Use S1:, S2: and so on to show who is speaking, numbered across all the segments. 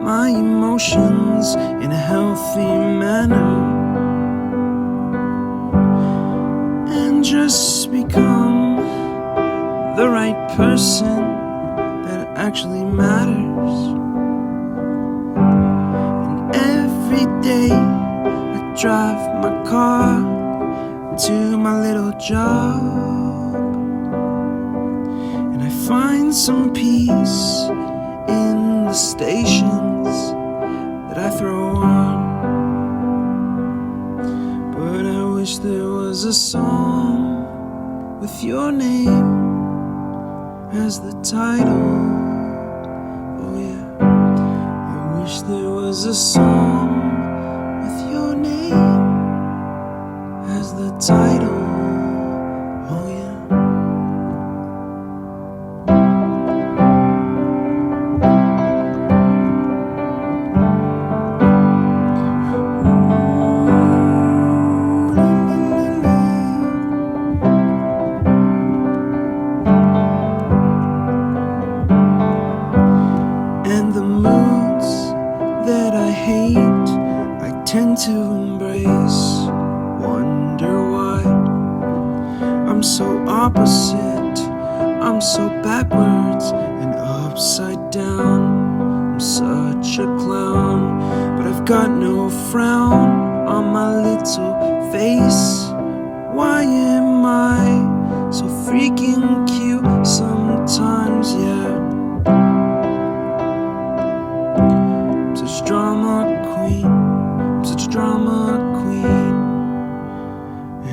S1: my emotions in a healthy manner and just become the right person that actually matters. And every day I drive my car to my little job, and I find some peace in the stations that I throw on. But I wish there was a song with your name as the title. Oh yeah, I wish there was a song with your name as the title. Oh yeah. And the moods that I hate, I tend to embrace. Wonder why I'm so opposite, I'm so backwards and upside down. I'm such a clown, but I've got no frown on my little face. Why am I so freaking cute sometimes, yeah? Such drama queen, I'm such a drama queen.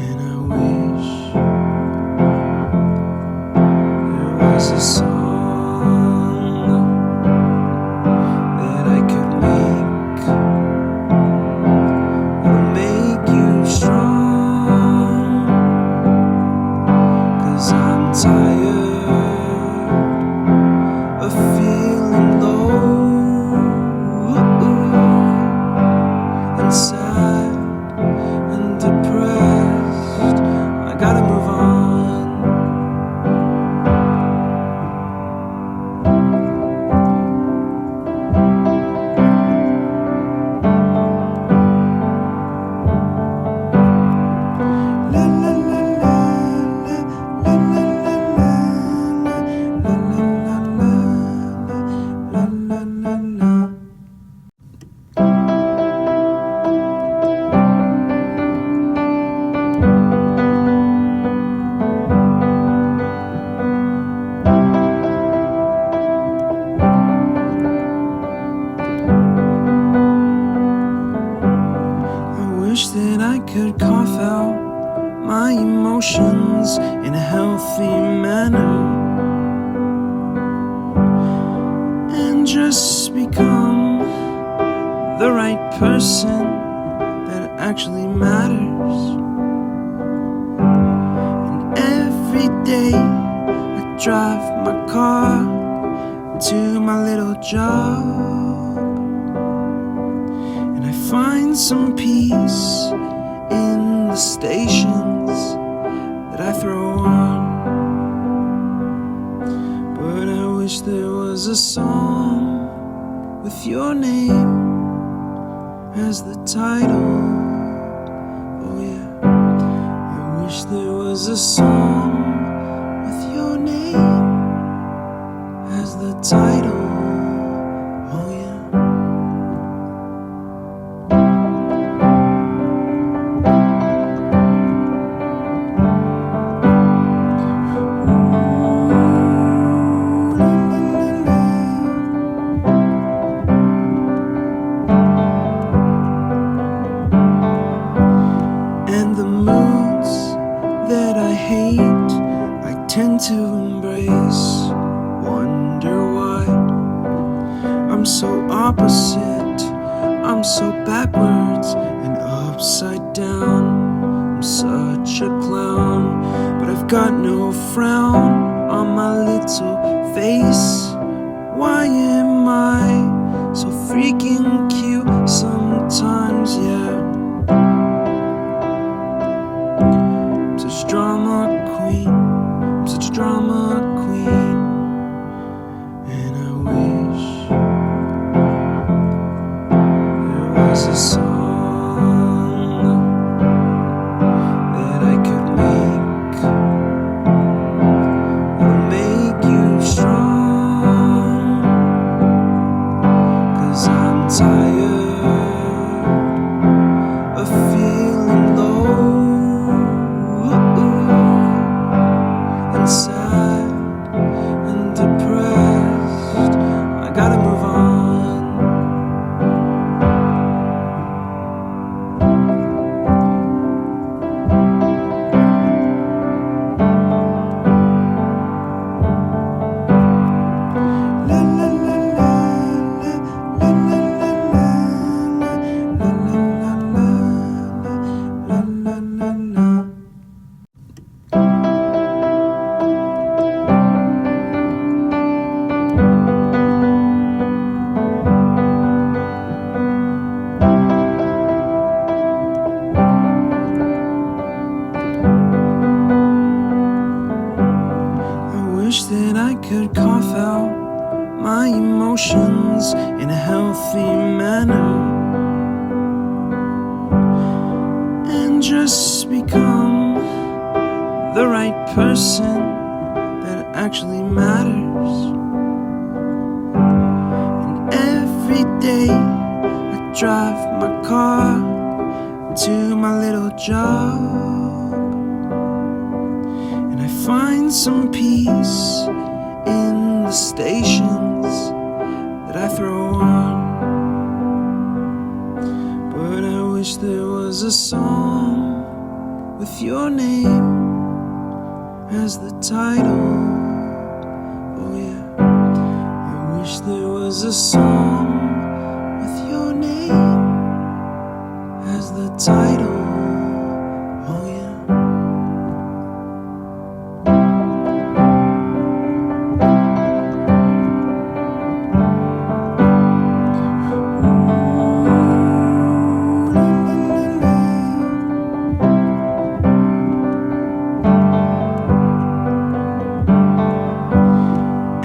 S1: And I wish there was a song that I could make that'll make you strong. 'Cause I'm tired of feeling low and sad and depressed. I gotta move on. La la la la la la la la la la la. I wish that I could cough out my emotions in a healthy manner and just become the right person that actually matters. And every day I drive my car to my little job, and I find some peace in the stations that I throw on. But I wish there was a song with your name as the title. Oh yeah, I wish there was a song with your name as the title. Oh yeah. And the moods that I hate, I tend to embrace. Wonder why I'm so opposite, I'm so backwards and upside down. I'm such a clown, but I've got no frown on my little face. Why am I so freaking cute sometimes, yeah? I'm such a drama queen, I'm such a drama queen. And I wish sad and depressed. I gotta move on. Wish that I could cough out my emotions in a healthy manner and just become the right person that actually matters. And every day I drive my car to my little job, and I find some peace in the stations that I throw on. But I wish there was a song with your name as the title. Oh yeah, I wish there was a song with your name as the title. Oh yeah.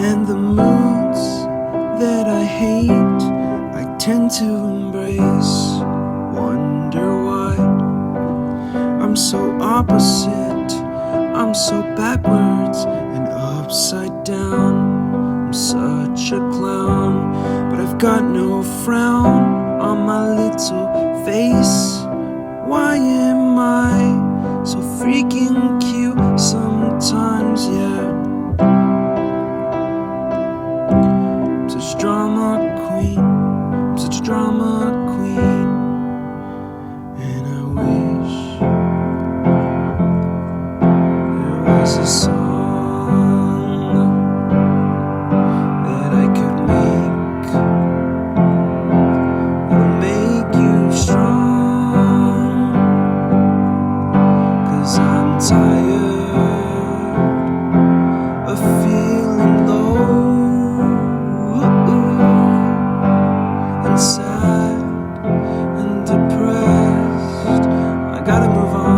S1: And the moods that I hate, I tend to embrace. Wonder why I'm so opposite, I'm so backwards and upside down. I'm such a clown, but I've got no frown on my little face. Why am I so freaking cute sometimes, yeah? Such drama queen, I'm such drama queen. And I wish there was a song that I could make that'll make you strong. 'Cause I'm tired of feeling low and sad and depressed. I gotta move on.